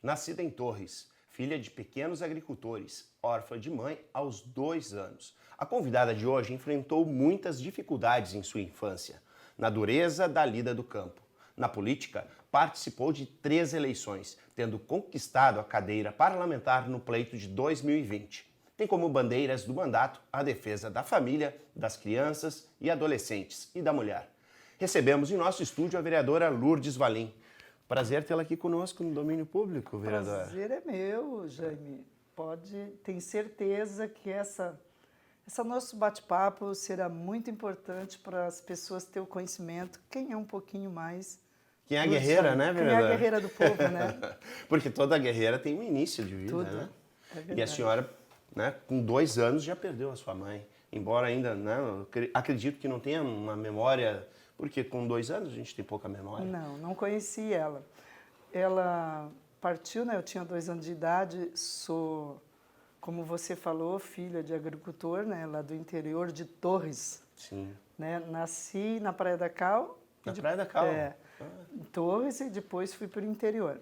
Nascida em Torres, filha de pequenos agricultores, órfã de mãe aos 2 anos. A convidada de hoje enfrentou muitas dificuldades em sua infância, na dureza da lida do campo. Na política, participou de 3 eleições, tendo conquistado a cadeira parlamentar no pleito de 2020. Tem como bandeiras do mandato a defesa da família, das crianças e adolescentes e da mulher. Recebemos em nosso estúdio a vereadora Lourdes Valim. Prazer tê-la aqui conosco no Domínio Público, vereadora. Prazer é meu, Jaime. Tem certeza que esse nosso bate-papo será muito importante para as pessoas terem o conhecimento, quem é um pouquinho mais... Quem é a guerreira, né, vereadora? Quem é a guerreira do povo, né? Porque toda guerreira tem um início de vida, Tudo. né? É verdade. E a senhora, né, com 2 anos já perdeu a sua mãe. Embora ainda, né, eu acredito que não tenha uma memória, porque com 2 anos a gente tem pouca memória. Não conheci ela. Ela partiu, né? Eu tinha 2 anos de idade, sou, como você falou, filha de agricultor, né? Lá do interior de Torres. Sim. Né? Nasci na Praia da Cal. Na Praia da Cal? É, em Torres, e depois fui para o interior.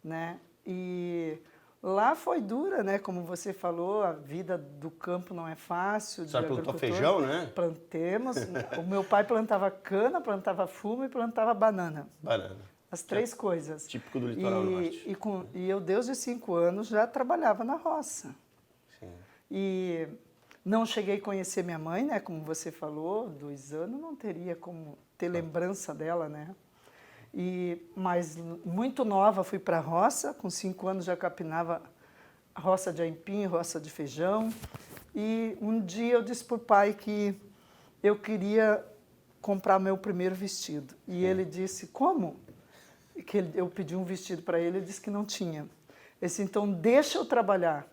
Né? E lá foi dura, né? Como você falou, a vida do campo não é fácil. A senhora plantou feijão, né? Plantemos. O meu pai plantava cana, plantava fumo e plantava banana. Banana. As 3 coisas. Típico do litoral norte. E eu, desde os 5 anos, já trabalhava na roça. Sim. E não cheguei a conhecer minha mãe, né? Como você falou, 2 anos, não teria como ter lembrança dela, né? Mas muito nova fui para a roça, com 5 anos já capinava roça de aipim, roça de feijão. E um dia eu disse para o pai que eu queria comprar meu primeiro vestido. E ele disse, como? Eu pedi um vestido para ele, ele disse que não tinha. Ele disse, então deixa eu trabalhar.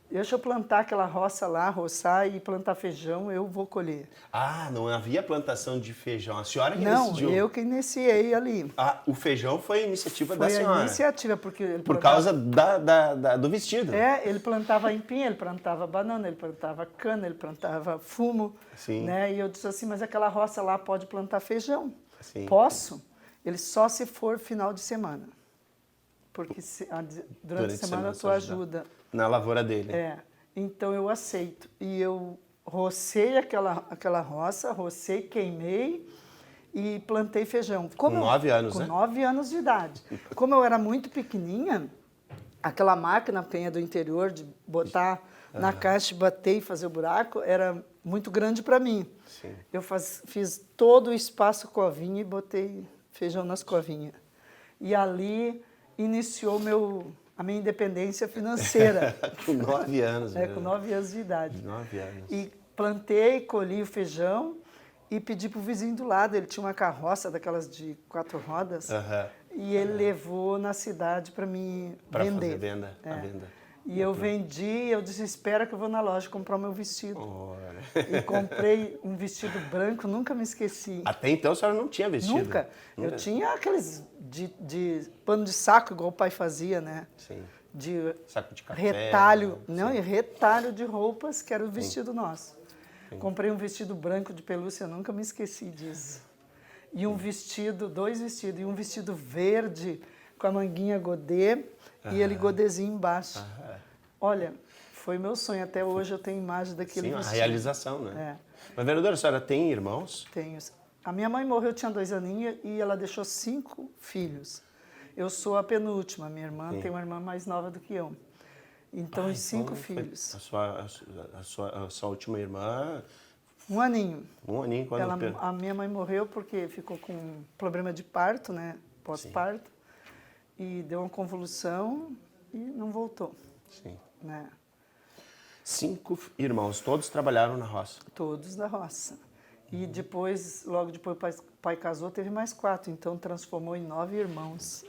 Deixa eu plantar aquela roça lá, roçar e plantar feijão, eu vou colher. Ah, não havia plantação de feijão. A senhora que Não, decidiu? eu que iniciei ali. Ah, o feijão foi a iniciativa da senhora? Foi a iniciativa, porque ele Por plantava... causa do vestido? É, ele plantava aipim, ele plantava banana, ele plantava cana, ele plantava fumo. Sim. Né? E eu disse assim, mas aquela roça lá pode plantar feijão. Sim. Posso? Ele só se for final de semana. Porque durante a semana tu ajuda. Na lavoura dele. É, então eu aceito. E eu rocei aquela roça, rocei, queimei e plantei feijão. Com 9 anos, com né? Com 9 anos de idade. Como eu era muito pequenininha, aquela máquina penha do interior de botar na caixa, bater e fazer o buraco, era muito grande para mim. Sim. Eu fiz todo o espaço covinha e botei feijão nas covinhas. E ali iniciou a minha independência financeira. Com 9 anos. Com 9 anos de idade. 9 anos. E plantei, colhi o feijão e pedi para o vizinho do lado. Ele tinha uma carroça daquelas de 4 rodas. E ele levou na cidade para me vender. Para fazer venda. E eu vendi, eu disse, espera que eu vou na loja comprar o meu vestido. Olha. E comprei um vestido branco, nunca me esqueci. Até então a senhora não tinha vestido? Nunca. Eu tinha aqueles de pano de saco, igual o pai fazia, né? Sim. De saco de café. Retalho. Né? Não, e retalho de roupas, que era o vestido nosso. Sim. Comprei um vestido branco de pelúcia, eu nunca me esqueci disso. E um vestido, 2 vestidos, e um vestido verde com a manguinha godê e ele godezinho embaixo. Olha, foi meu sonho. Até hoje eu tenho imagem daquele vestido. Sim, a realização, né? É. Mas, vereadora, a senhora tem irmãos? Tenho. A minha mãe morreu, tinha 2 aninhos, e ela deixou 5 filhos. Eu sou a penúltima, minha irmã tem uma irmã mais nova do que eu. Então, os 5 filhos. A sua última irmã... 1 aninho. 1 aninho quando... A minha mãe morreu porque ficou com problema de parto, né? Pós-parto. E deu uma convulsão e não voltou. Sim. Né? 5 irmãos, todos trabalharam na roça? Todos da roça. E depois, logo depois o pai casou, teve mais 4, então transformou em 9 irmãos.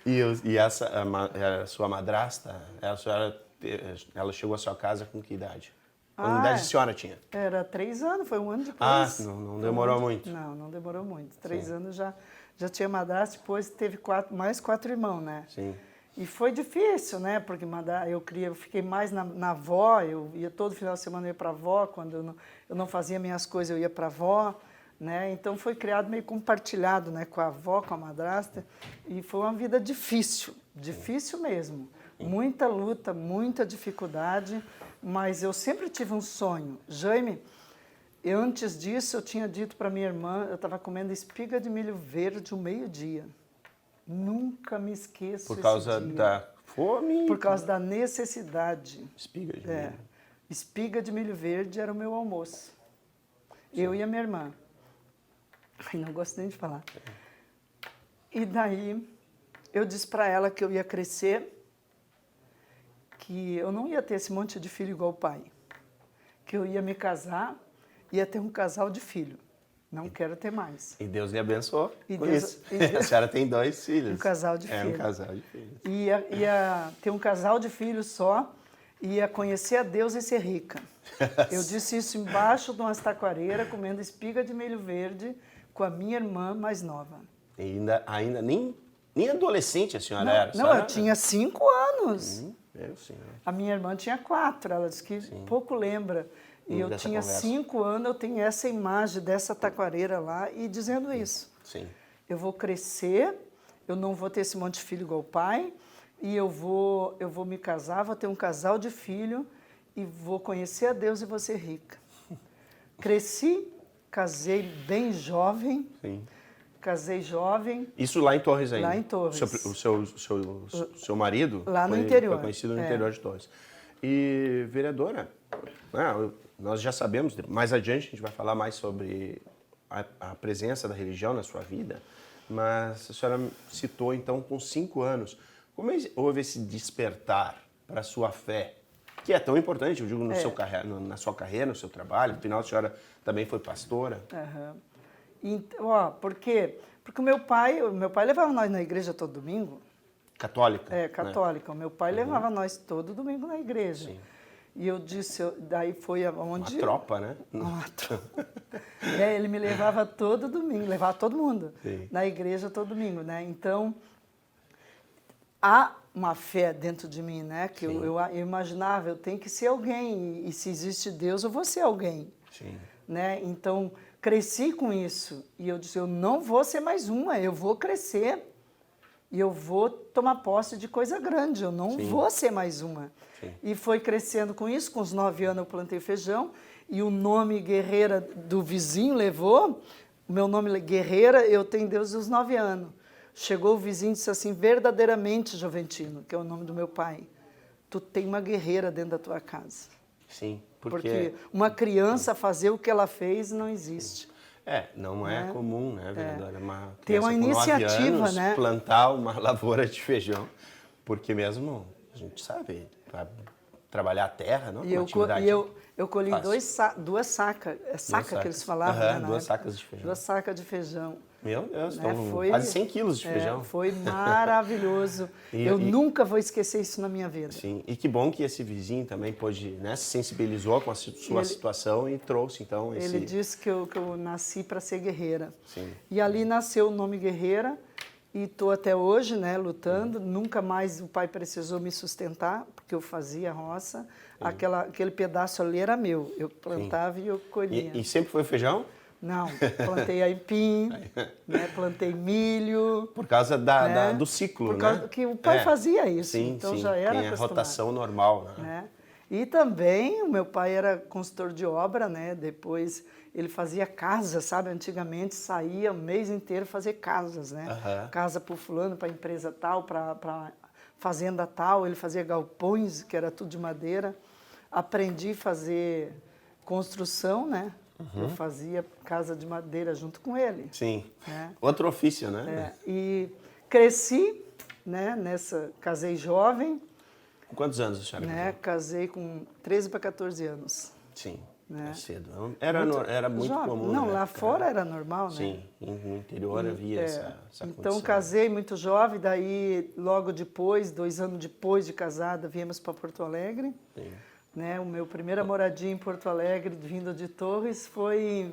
E a sua madrasta, ela chegou à sua casa com que idade? Qual idade a senhora tinha? Era 3 anos, foi 1 ano depois. Ah, não demorou muito. Não demorou muito. 3 anos já tinha madrasta, depois teve mais 4 irmãos, né? Sim. E foi difícil, né? Porque eu fiquei mais na avó, eu ia todo final de semana, eu ia para a avó, quando eu não fazia minhas coisas, eu ia para a avó. né? Então foi criado meio compartilhado, né, com a avó, com a madrasta, e foi uma vida difícil, difícil mesmo. Muita luta, muita dificuldade, mas eu sempre tive um sonho. Jaime, antes disso eu tinha dito para minha irmã, eu estava comendo espiga de milho verde ao meio-dia. Nunca me esqueço Por causa esse dia. da fome? Por causa da necessidade. Espiga de milho. Espiga de milho verde era o meu almoço. Eu e a minha irmã. Ai, não gosto nem de falar. E daí eu disse para ela que eu ia crescer, que eu não ia ter esse monte de filho igual o pai, que eu ia me casar, ia ter um casal de filho. Não quero ter mais. E Deus lhe abençoou com Deus- isso. A senhora tem 2 filhos. Um casal de É, filhos. um casal de filhos. Ia ter um casal de filhos só, ia conhecer a Deus e ser rica. Eu disse isso embaixo de uma taquareira, comendo espiga de milho verde, com a minha irmã mais nova. E ainda nem adolescente a senhora era. A Não, senhora- eu tinha 5 anos. Eu sim. A minha irmã tinha 4, ela disse que pouco lembra. E eu Dessa tinha conversa. 5 anos, eu tenho essa imagem dessa taquareira lá e dizendo isso. Sim. Eu vou crescer, eu não vou ter esse monte de filho igual o pai, e eu vou me casar, vou ter um casal de filho e vou conhecer a Deus e vou ser rica. Cresci, casei bem jovem, Sim. casei jovem, Isso lá em Torres ainda? Lá em Torres. O seu marido? Lá no foi, interior. Foi conhecido no É. interior de Torres. E, vereadora, nós já sabemos, mais adiante a gente vai falar mais sobre a presença da religião na sua vida, mas a senhora citou, então, com 5 anos. Como houve esse despertar para a sua fé, que é tão importante, eu digo, na sua carreira, no seu trabalho, afinal a senhora também foi pastora. aham. Ó, por quê? Porque o meu pai levava nós na igreja todo domingo. Católica? É, né? católica. O meu pai levava nós todo domingo na igreja. Sim. E eu disse, daí foi aonde... Uma tropa, né? Uma tropa. Ele me levava todo domingo, levava todo mundo Sim. na igreja todo domingo, né? Então, há uma fé dentro de mim, né? Que eu imaginava, eu tenho que ser alguém, e se existe Deus, eu vou ser alguém. Sim. Né? Então, cresci com isso. E eu disse, eu não vou ser mais uma, eu vou crescer. E eu vou tomar posse de coisa grande, eu não vou ser mais uma. Sim. E foi crescendo com isso, com os 9 anos eu plantei feijão, e o nome Guerreira do vizinho levou, o meu nome Guerreira, eu tenho Deus dos 9 anos. Chegou o vizinho e disse assim, verdadeiramente, Joventino, que é o nome do meu pai, tu tem uma guerreira dentro da tua casa. Sim, Porque uma criança fazer o que ela fez não existe. Não é comum, né, vereadora? Uma Ter uma criança com 9 iniciativa, anos né? plantar uma lavoura de feijão, porque mesmo, a gente sabe, para trabalhar a terra, não é E uma atividade eu colhi fácil. duas sacas, é saca que eles falavam, Aham, né, na 2 época. sacas de feijão. 2 sacas de feijão. Meu Deus, Né? então Foi- quase 100 quilos de feijão. Foi maravilhoso. Eu nunca vou esquecer isso na minha vida. Sim, e que bom que esse vizinho também pôde, né, se sensibilizou com a sua situação e trouxe, então, esse... Ele disse que eu nasci para ser guerreira. Sim. E ali nasceu o nome Guerreira e estou até hoje, né, lutando. Nunca mais o pai precisou me sustentar, porque eu fazia roça. Aquele pedaço ali era meu. Eu plantava e eu colhia. E sempre foi feijão? Não, plantei aipim, né, plantei milho. Por causa né, do ciclo, por causa né? que o pai fazia isso, Sim, então sim, já era tem a acostumado. rotação normal, né? Né? E também o meu pai era consultor de obra, né? Depois ele fazia casas, sabe? Antigamente saía o mês inteiro fazer casas, né? Aham. Casa para o fulano, para a empresa tal, para fazenda tal. Ele fazia galpões, que era tudo de madeira. Aprendi a fazer construção, né? Eu fazia casa de madeira junto com ele. Sim. né? Outro ofício, né? E cresci, né? Casei jovem, Com quantos anos a senhora né? casou? Casei com 13 para 14 anos. Sim, Né? é cedo. Era muito jovem. comum, Não, né? lá fora era normal, né? Sim, no interior havia essa Então, condição. casei muito jovem, daí, logo depois, 2 anos depois de casada, viemos para Porto Alegre. Sim. Né? O meu primeira moradia em Porto Alegre, vindo de Torres, foi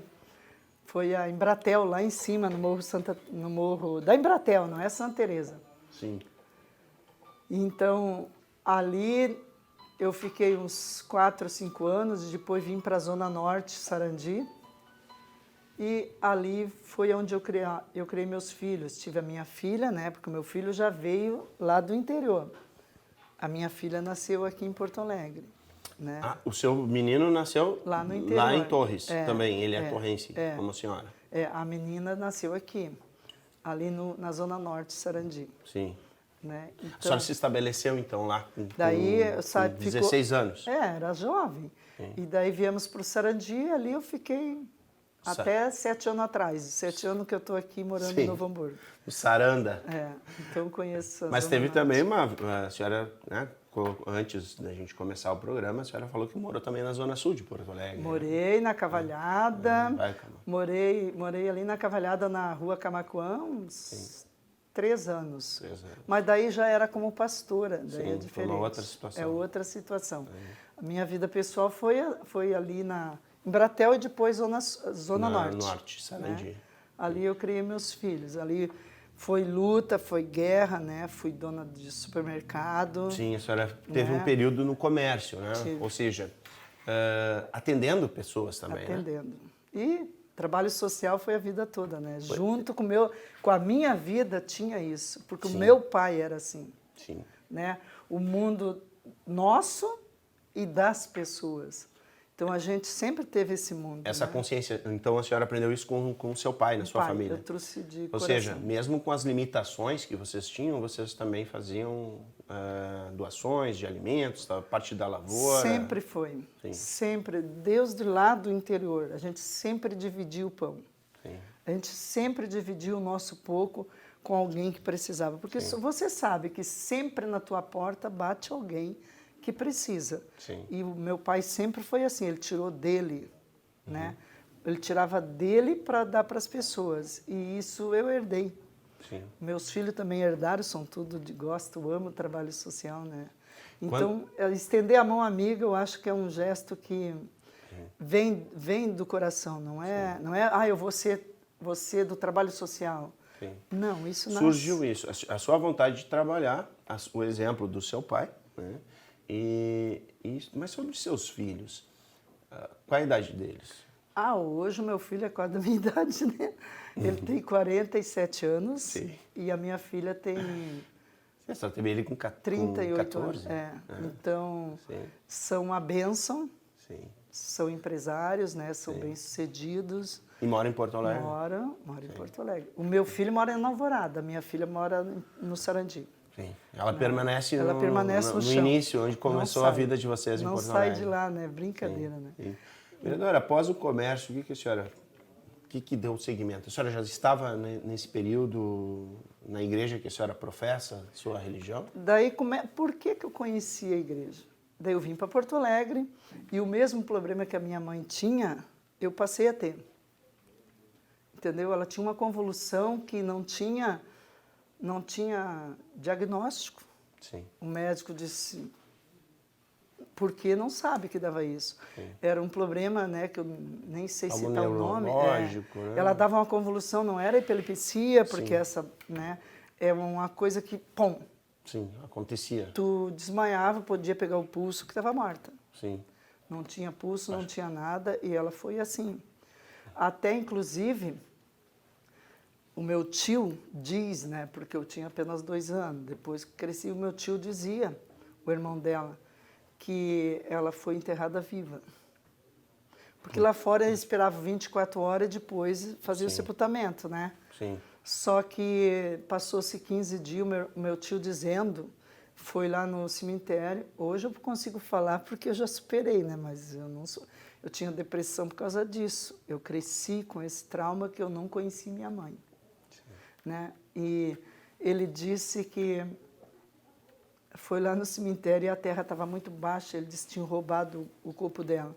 a Embratel, lá em cima, no morro da Embratel, não é Santa Teresa. Sim. Então, ali eu fiquei uns 4 ou 5 anos, e depois vim para a Zona Norte, Sarandi. E ali foi onde eu criei meus filhos. Tive a minha filha, né? Porque o meu filho já veio lá do interior. A minha filha nasceu aqui em Porto Alegre, né? Ah, o seu menino nasceu Lá no interior. lá em Torres É, também, ele é torrense, como a senhora. A menina nasceu aqui, ali na Zona Norte de Sarandi. Sim. Né? Então, A senhora se estabeleceu então lá com, daí, com 16 anos? Era jovem. Sim. E daí viemos para o Sarandi e ali eu fiquei até 7 anos atrás. 7 anos que eu estou aqui morando Sim. em Novo Hamburgo. O Saranda. Então conheço a Mas Zona teve Norte. também a senhora, né, antes da gente começar o programa, a senhora falou que morou também na Zona Sul de Porto Alegre. Morei na Cavalhada, Vai, calma. morei ali na Cavalhada, na rua Camaquã, uns 3 anos. 3 anos. Mas daí já era como pastora, daí Sim, é foi diferente. uma outra situação. É outra situação. A minha vida pessoal foi ali em Bratel e depois Zona Norte. Norte, Sarandi. Né? Ali eu criei meus filhos. Ali foi luta, foi guerra, né? Fui dona de supermercado. Sim, a senhora teve Né? um período no comércio, né? Tive. Ou seja, atendendo pessoas também, né? Atendendo. E trabalho social foi a vida toda, né? Junto com a minha vida tinha isso, porque Sim. o meu pai era assim, Sim. né? O mundo nosso e das pessoas. Então a gente sempre teve esse mundo. Essa né? consciência, então a senhora aprendeu isso com o seu pai, na sua Pai, família? Eu trouxe de Ou coração. seja, mesmo com as limitações que vocês tinham, vocês também faziam doações de alimentos, a parte da lavoura? Sempre foi. Sim. Sempre. Deus de lá do interior. A gente sempre dividia o pão. Sim. A gente sempre dividia o nosso pouco com alguém que precisava. Porque você sabe que sempre na tua porta bate alguém que precisa. Sim. E o meu pai sempre foi assim, ele tirou dele, né? Ele tirava dele para dar para as pessoas. E isso eu herdei. Sim. Meus filhos também herdaram, são tudo de gosto, amo o trabalho social, né? Então, estender a mão amiga, eu acho que é um gesto que vem do coração, não é, eu vou ser do trabalho social. Sim. Não, isso nasce. Surgiu isso, a sua vontade de trabalhar, o exemplo do seu pai, né? Mas sobre os seus filhos, qual a idade deles? Hoje o meu filho é quase da minha idade, né? Ele tem 47 anos. Sim. E a minha filha tem Você só teve ele com 38 14? anos. Então, Sim. são uma bênção, Sim. são empresários, né? São bem-sucedidos. E mora em Porto Alegre? Mora em Porto Alegre. O meu filho mora em Alvorada, a minha filha mora no Sarandi. Sim. Ela permanece, no chão. início, onde começou Não a sai. vida de vocês em Não Porto sai Alegre. de lá, né? Brincadeira, né? Sim. Vereadora, após o comércio, o que deu seguimento? A senhora já estava nesse período na igreja que a senhora professa, sua religião? Daí, por que eu conheci a igreja? Daí eu vim para Porto Alegre e o mesmo problema que a minha mãe tinha, eu passei a ter. Entendeu? Ela tinha uma convulsão que não tinha diagnóstico. Sim. O médico disse, porque não sabe que dava isso. Sim. Era um problema, né, que eu nem sei Algo citar o nome. neurológico, né? Ela dava uma convulsão, não era epilepsia, porque Sim. essa, né, é uma coisa que, pum, Sim, acontecia. tu desmaiava, podia pegar o pulso, que estava morta. Sim. Não tinha pulso, não tinha nada, e ela foi assim. Até, inclusive, o meu tio diz, né, porque eu tinha apenas 2 anos, depois que cresci, o meu tio dizia, o irmão dela, que ela foi enterrada viva. Porque lá fora eles esperavam 24 horas e depois fazia o sepultamento, né? Sim. Só que passou-se 15 dias, o meu tio dizendo, foi lá no cemitério. Hoje eu consigo falar porque eu já superei, né? Mas eu tinha depressão por causa disso. Eu cresci com esse trauma que eu não conheci minha mãe. Né? E ele disse que foi lá no cemitério e a terra estava muito baixa, ele disse que tinham roubado o corpo dela.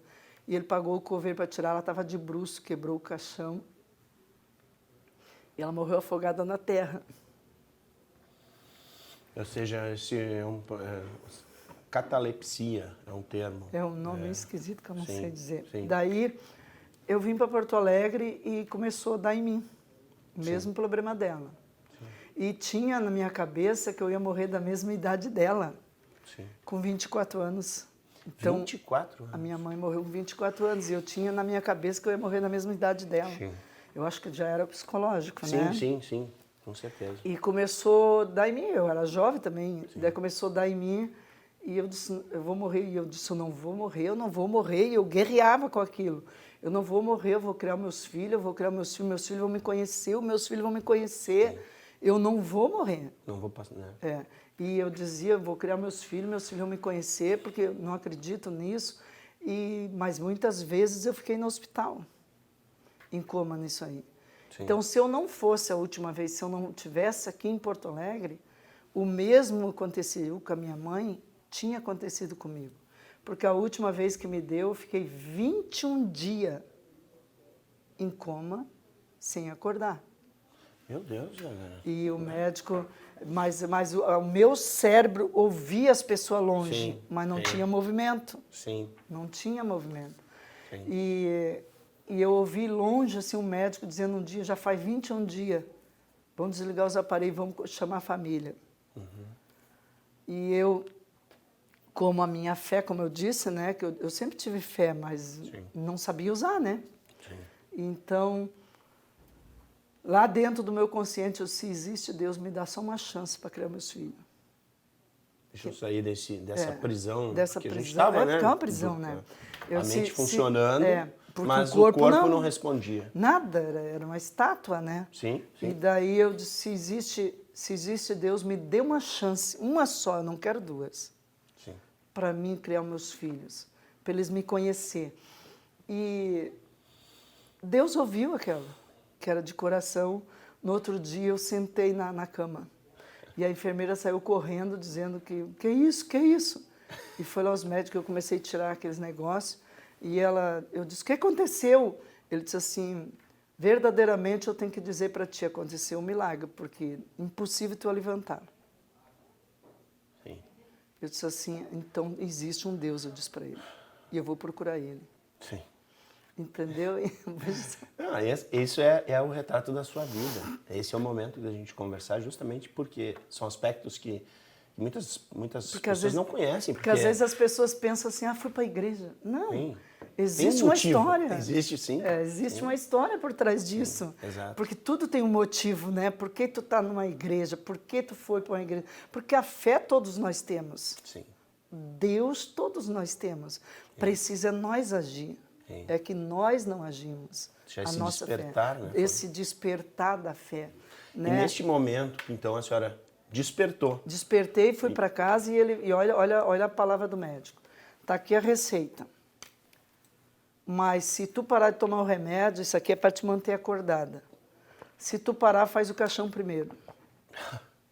E ele pagou o coveiro para tirar, ela estava de bruço, quebrou o caixão. E ela morreu afogada na terra. Ou seja, esse catalepsia é um termo. É um nome esquisito que eu não sei dizer. Sim. Daí eu vim para Porto Alegre e começou a dar em mim. O mesmo problema dela. Sim. E tinha na minha cabeça que eu ia morrer da mesma idade dela, Sim. com 24 anos. Então, 24 anos? A minha mãe morreu com 24 anos e eu tinha na minha cabeça que eu ia morrer na mesma idade dela. Sim. Eu acho que já era psicológico, né? Sim, com certeza. E começou a dar em mim, eu era jovem também, daí começou a dar em mim, e eu disse, eu vou morrer, e eu disse, eu não vou morrer, eu não vou morrer, e eu guerreava com aquilo. Eu não vou morrer, eu vou criar meus filhos, eu vou criar meus filhos vão me conhecer, os meus filhos vão me conhecer, eu não vou morrer. Não vou passar, né? É. E eu dizia, eu vou criar meus filhos vão me conhecer, porque eu não acredito nisso, mas muitas vezes eu fiquei no hospital, em coma nisso aí. Sim. Então, se eu não fosse a última vez, se eu não estivesse aqui em Porto Alegre, o mesmo aconteceu com a minha mãe, tinha acontecido comigo. Porque a última vez que me deu, eu fiquei 21 dias em coma, sem acordar. Meu Deus, galera. E o médico... Mas o meu cérebro ouvia as pessoas longe, Sim, mas não sim. tinha movimento. Sim. Não tinha movimento. Sim. E eu ouvi longe assim, um médico dizendo um dia, já faz 21 dias, vamos desligar os aparelhos, vamos chamar a família. E eu, como a minha fé, como eu disse, né, que eu sempre tive fé, mas não sabia usar, né? Sim. Então, lá dentro do meu consciente, eu, se existe Deus, me dá só uma chance para criar meus filhos. Deixa eu sair dessa prisão Dessa que a gente prisão, estava, né? porque é uma prisão, né? A mente funcionando, porque mas o corpo não respondia. Nada, era uma estátua, né? Sim. E daí eu disse, se existe Deus, me dê uma chance, uma só, eu não quero duas, para mim criar meus filhos, para eles me conhecer. E Deus ouviu aquela, que era de coração. No outro dia eu sentei na cama. E a enfermeira saiu correndo dizendo que é isso? E foi lá aos médicos, eu comecei a tirar aqueles negócios. E eu disse, o que aconteceu? Ele disse assim, verdadeiramente eu tenho que dizer para ti, aconteceu um milagre, porque impossível tu levantar. Sim. Eu disse assim, então existe um Deus, eu disse para ele. E eu vou procurar ele. Sim. Entendeu? Isso é o retrato da sua vida. Esse é o momento da gente conversar, justamente porque são aspectos que muitas pessoas vezes, não conhecem. Porque às vezes as pessoas pensam assim, fui para a igreja. Não, sim. Existe uma história. Existe, sim. Existe uma história por trás disso. Sim, exato. Porque tudo tem um motivo, né? Por que tu está numa igreja? Por que tu foi para uma igreja? Porque a fé todos nós temos. Sim. Deus todos nós temos. Sim. Precisa nós agir. Sim. É que nós não agimos. A nossa despertar, fé. Né? Esse despertar da fé. Né? E neste momento, então, a senhora despertou. Despertei, fui para casa e olha a palavra do médico. Está aqui a receita. Mas se tu parar de tomar o remédio, isso aqui é para te manter acordada. Se tu parar, faz o caixão primeiro.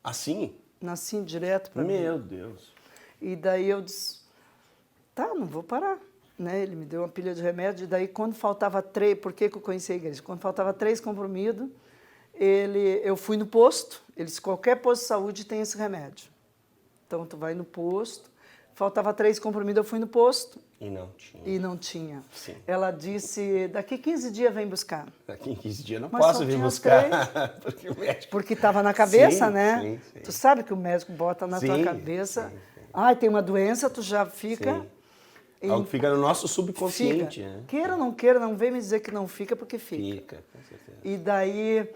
Assim? Assim, direto para mim. Meu Deus. E daí eu disse, tá, não vou parar. Né? Ele me deu uma pilha de remédio, e daí quando faltava 3, por que eu conheci a igreja? Quando faltava 3 comprimidos, eu fui no posto, ele disse, qualquer posto de saúde tem esse remédio. Então, tu vai no posto, faltava 3 comprimidos, eu fui no posto. E não tinha. Sim. Ela disse, daqui 15 dias vem buscar. Daqui em 15 dias não Mas posso vir buscar. Porque estava na cabeça, sim, né? Sim. Tu sabe que o médico bota na tua cabeça, tem uma doença, tu já fica... Sim. Algo fica no nosso subconsciente. Fica. Né? Queira ou não queira, não vem me dizer que não fica, porque fica. Fica, com certeza. E daí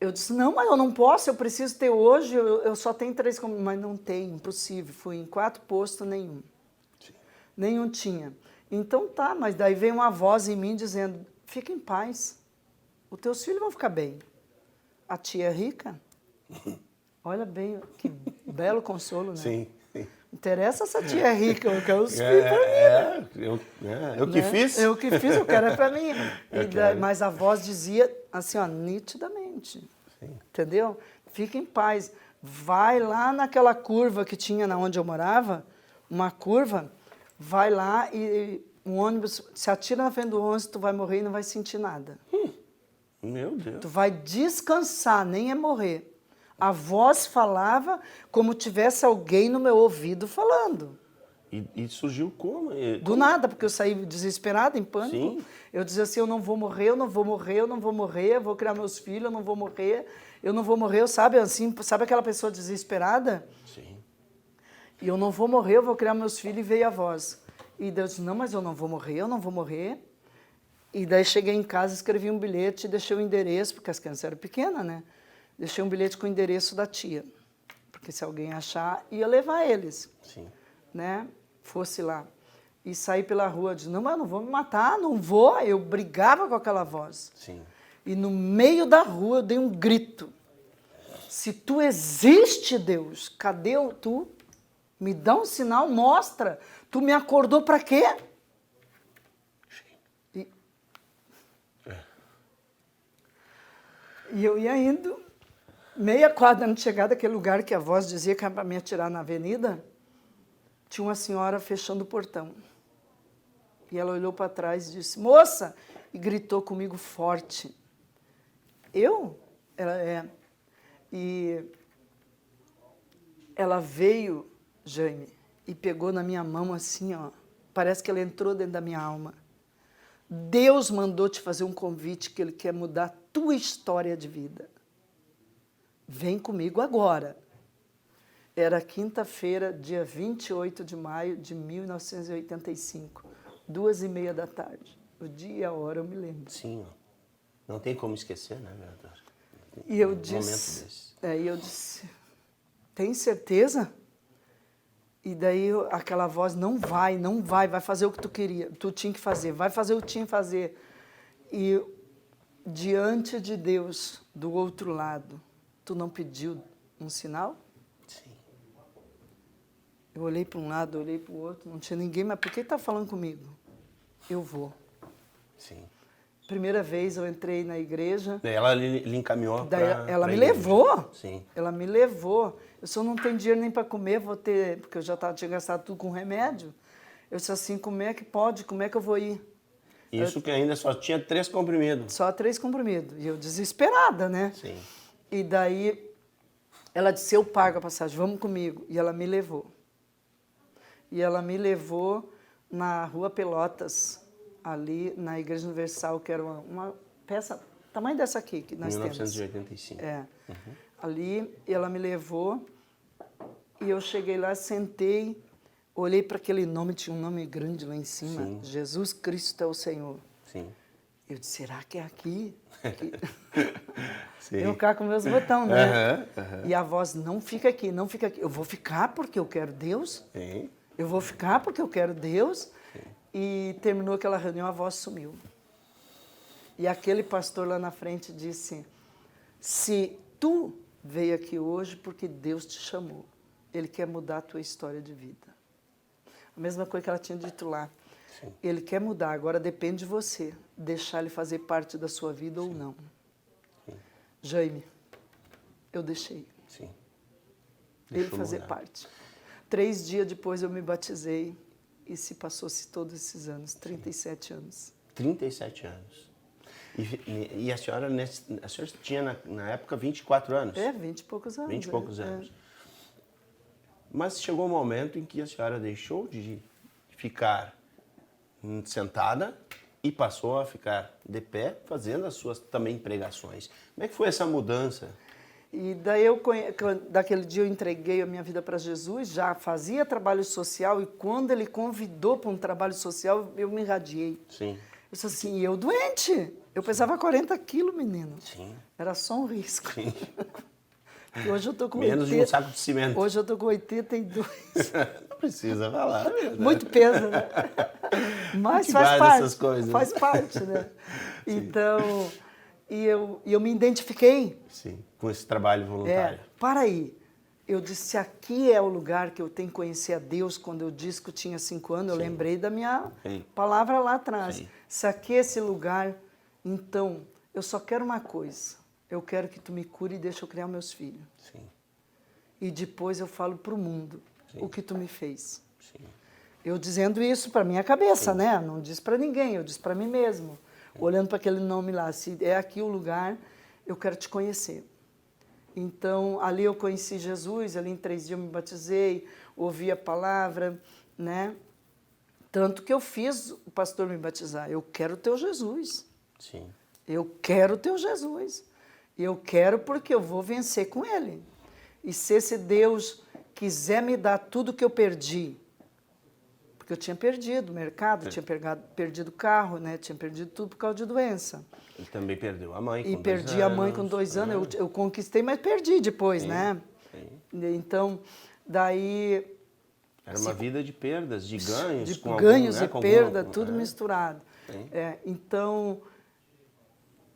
eu disse, não, mas eu não posso, eu preciso ter hoje, eu só tenho 3, mas não tem, impossível. Fui em 4 postos, nenhum. Sim. Nenhum tinha. Então tá, mas daí veio uma voz em mim dizendo, fica em paz, os teus filhos vão ficar bem. A tia é rica? Olha bem, que belo consolo, né? Sim. Interessa essa tia rica, eu quero os filhos para mim. Eu que fiz? Eu que fiz, eu quero é para mim. Mas a voz dizia assim, ó, nitidamente. Sim. Entendeu? Fica em paz. Vai lá naquela curva que tinha na onde eu morava, uma curva, vai lá e um ônibus, se atira na frente do ônibus, tu vai morrer e não vai sentir nada. Meu Deus. Tu vai descansar, nem é morrer. A voz falava como tivesse alguém no meu ouvido falando. E surgiu como? Do nada, porque eu saí desesperada, em pânico. Sim. Eu dizia assim, eu não vou morrer, eu não vou morrer, eu não vou morrer, eu vou criar meus filhos, eu não vou morrer, sabe assim, sabe aquela pessoa desesperada? Sim. E eu não vou morrer, eu vou criar meus filhos, e veio a voz. E Deus disse, não, mas eu não vou morrer, eu não vou morrer. E daí cheguei em casa, escrevi um bilhete e deixei o endereço, porque as crianças eram pequenas, né? Deixei um bilhete com o endereço da tia, porque se alguém achar, ia levar eles, Sim. né? Fosse lá. E saí pela rua, disse, não, mas não vou me matar, não vou. Eu brigava com aquela voz. Sim. E no meio da rua eu dei um grito. Se tu existe, Deus, cadê tu? Me dá um sinal, mostra. Tu me acordou para quê? E eu ia indo, meia quadra antes de chegar daquele lugar que a voz dizia que era para me atirar na avenida, tinha uma senhora fechando o portão. E ela olhou para trás e disse, moça! E gritou comigo forte. Eu? Ela é. E ela veio, Jaime, e pegou na minha mão assim, ó. Parece que ela entrou dentro da minha alma. Deus mandou te fazer um convite que Ele quer mudar a tua história de vida. Vem comigo agora. Era quinta-feira, dia 28 de maio de 1985, 2h30 da tarde. O dia e a hora eu me lembro. Sim, ó. Não tem como esquecer, né, vereador? E eu disse, tem certeza? E daí aquela voz, não vai, vai fazer o que tu tinha que fazer, vai fazer o que tinha que fazer. E diante de Deus, do outro lado, tu não pediu um sinal? Sim. Eu olhei para um lado, olhei para o outro, não tinha ninguém, mas por que está falando comigo? Eu vou. Sim. Primeira vez eu entrei na igreja. Ela lhe encaminhou para ela me levou. Sim. Ela me levou. Eu só não tenho dinheiro nem para comer, vou ter, porque eu já tinha gastado tudo com remédio. Eu disse assim, como é que pode? Como é que eu vou ir? Isso que ainda só tinha 3 comprimidos. Só 3 comprimidos. E eu desesperada, né? Sim. E daí ela disse, eu pago a passagem, vamos comigo. E ela me levou. E ela me levou na Rua Pelotas, ali na Igreja Universal, que era uma peça, tamanho dessa aqui que nós 1985. temos. É. Ali, ela me levou e eu cheguei lá, sentei, olhei para aquele nome, tinha um nome grande lá em cima, Sim. Jesus Cristo é o Senhor. Sim. Eu disse, será que é aqui? Sim. Eu ficar com meus botões, né? Aham. E a voz, não fica aqui, não fica aqui. Eu vou ficar porque eu quero Deus. Sim. Eu vou ficar porque eu quero Deus. E terminou aquela reunião, a voz sumiu. E aquele pastor lá na frente disse, se tu veio aqui hoje porque Deus te chamou, Ele quer mudar a tua história de vida. A mesma coisa que ela tinha dito lá. Sim. Ele quer mudar, agora depende de você, deixar Ele fazer parte da sua vida ou não. Sim. Jaime, eu deixei. Sim. Ele Deixou fazer mudar. parte. 3 dias depois eu me batizei e se passou-se todos esses anos, 37 anos. 37 anos. E a senhora tinha na época 24 anos? 20 e poucos anos. 20 e poucos anos. Mas chegou um momento em que a senhora deixou de ficar sentada e passou a ficar de pé, fazendo as suas também pregações. Como é que foi essa mudança? E daí daquele dia eu entreguei a minha vida para Jesus, já fazia trabalho social e quando Ele convidou para um trabalho social, eu me irradiei. Sim. Eu disse assim, eu doente, eu pesava 40 quilos, menino. Sim. Era só um risco. Sim. E hoje eu tô com Menos de um saco de cimento. Hoje eu tô com 82. Não precisa falar. Muito peso, né? Mas faz parte. Essas coisas. Faz parte, né? Então, e eu me identifiquei. Sim, com esse trabalho voluntário. Para aí. Eu disse, aqui é o lugar que eu tenho que conhecer a Deus. Quando eu disse que eu tinha 5 anos, eu lembrei da minha palavra lá atrás. Sim. Se aqui é esse lugar, então, eu só quero uma coisa. Eu quero que tu me cure e deixe eu criar meus filhos. Sim. E depois eu falo para o mundo o que tu me fez. Sim. Eu dizendo isso para minha cabeça, né? Não disse para ninguém, eu disse para mim mesmo. Olhando para aquele nome lá, se é aqui o lugar, eu quero te conhecer. Então, ali eu conheci Jesus, ali em 3 dias eu me batizei, ouvi a palavra, né? Tanto que eu fiz o pastor me batizar. Eu quero o teu Jesus. Sim. Eu quero o teu Jesus. Eu quero porque eu vou vencer com Ele. E se esse Deus quiser me dar tudo que eu perdi, Porque eu tinha perdido o mercado, tinha perdido o carro, né? Tinha perdido tudo por causa de doença. E também perdeu a mãe com 2 anos. E perdi a mãe com 2 anos. Eu conquistei, mas perdi depois, Sim, né? sim. Então, daí... Era uma vida de perdas, de ganhos. De com ganhos algum, né? e perda, tudo misturado. Sim. Então,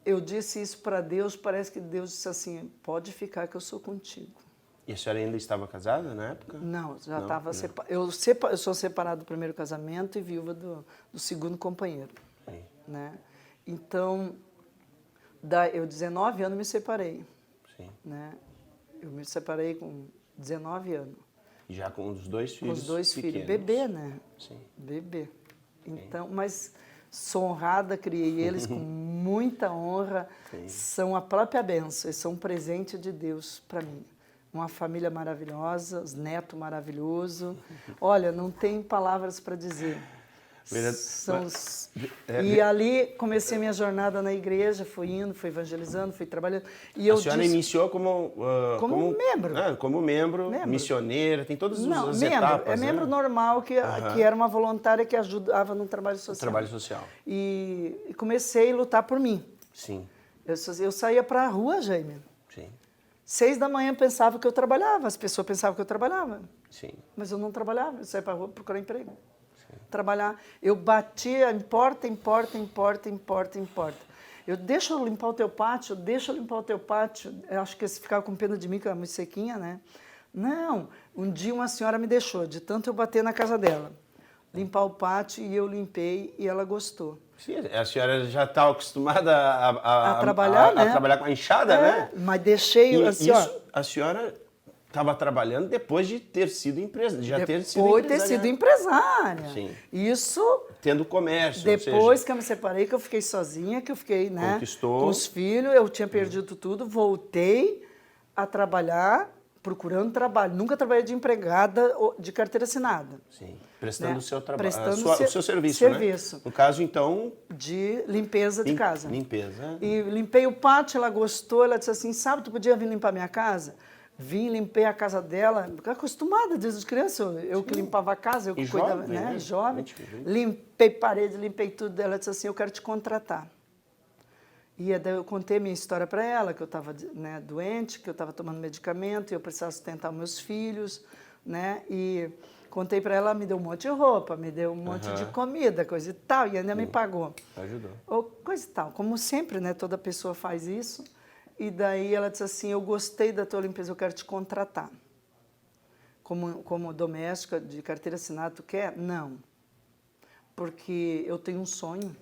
eu disse isso para Deus, parece que Deus disse assim, pode ficar que eu sou contigo. E a senhora ainda estava casada na época? Não, já Não, estava não. separada. Eu sou separada do primeiro casamento e viúva do segundo companheiro. Sim. Né? Então, eu 19 anos me separei. Sim. Né? Eu me separei com 19 anos. E já com os 2 Com filhos os 2 filhos. pequenos. Bebê, né? Sim. Bebê. Então, mas sou honrada, criei eles com muita honra. Sim. São a própria bênção, são um presente de Deus para mim. Uma família maravilhosa, os netos maravilhosos. Olha, não tem palavras para dizer. E ali comecei minha jornada na igreja, fui indo, fui evangelizando, fui trabalhando. E a senhora iniciou como membro. Como membro, missioneira, tem todas as etapas. É membro normal, que era uma voluntária que ajudava no trabalho social. Trabalho social. E comecei a lutar por mim. Sim. Eu saía para a rua, Jaime. Sim. 6 da manhã pensava que eu trabalhava, as pessoas pensavam que eu trabalhava. Sim. Mas eu não trabalhava, eu saía para a rua procurar emprego. Trabalhar. Eu batia em porta. Deixa eu limpar o teu pátio. Eu acho que eles ficavam com pena de mim, que eu era muito sequinha, né? Não. Um dia uma senhora me deixou, de tanto eu bater na casa dela. Limpar o pátio, e eu limpei e ela gostou. Sim, a senhora já está acostumada a trabalhar, né? A trabalhar com a enxada, né? Mas deixei assim, a senhora estava trabalhando depois de ter sido empresária. Depois de ter sido empresária. Sim. Isso... Tendo comércio, depois que eu me separei, que eu fiquei sozinha, que eu fiquei, né? Conquistou. Com os filhos, eu tinha perdido tudo, voltei a trabalhar, procurando trabalho. Nunca trabalhei de empregada de carteira assinada. Sim. Prestando né? o seu trabalho, Prestando o seu serviço, né? No caso, então... De limpeza de casa. Limpeza. E limpei o pátio, ela gostou, ela disse assim, sabe, tu podia vir limpar minha casa? Vim, limpei a casa dela, acostumada desde criança, eu que limpava a casa, eu que cuidava, né? Jovem. Limpei parede, limpei tudo. Ela disse assim, eu quero te contratar. E daí eu contei minha história para ela, que eu estava, né, doente, que eu estava tomando medicamento, e eu precisava sustentar meus filhos, né? E contei para ela, me deu um monte de roupa, me deu um monte de comida, coisa e tal, e ainda me pagou. Ajudou. Ou coisa e tal. Como sempre, né? Toda pessoa faz isso. E daí ela disse assim, eu gostei da tua limpeza, eu quero te contratar. Como doméstica de carteira assinada, tu quer? Não. Porque eu tenho um sonho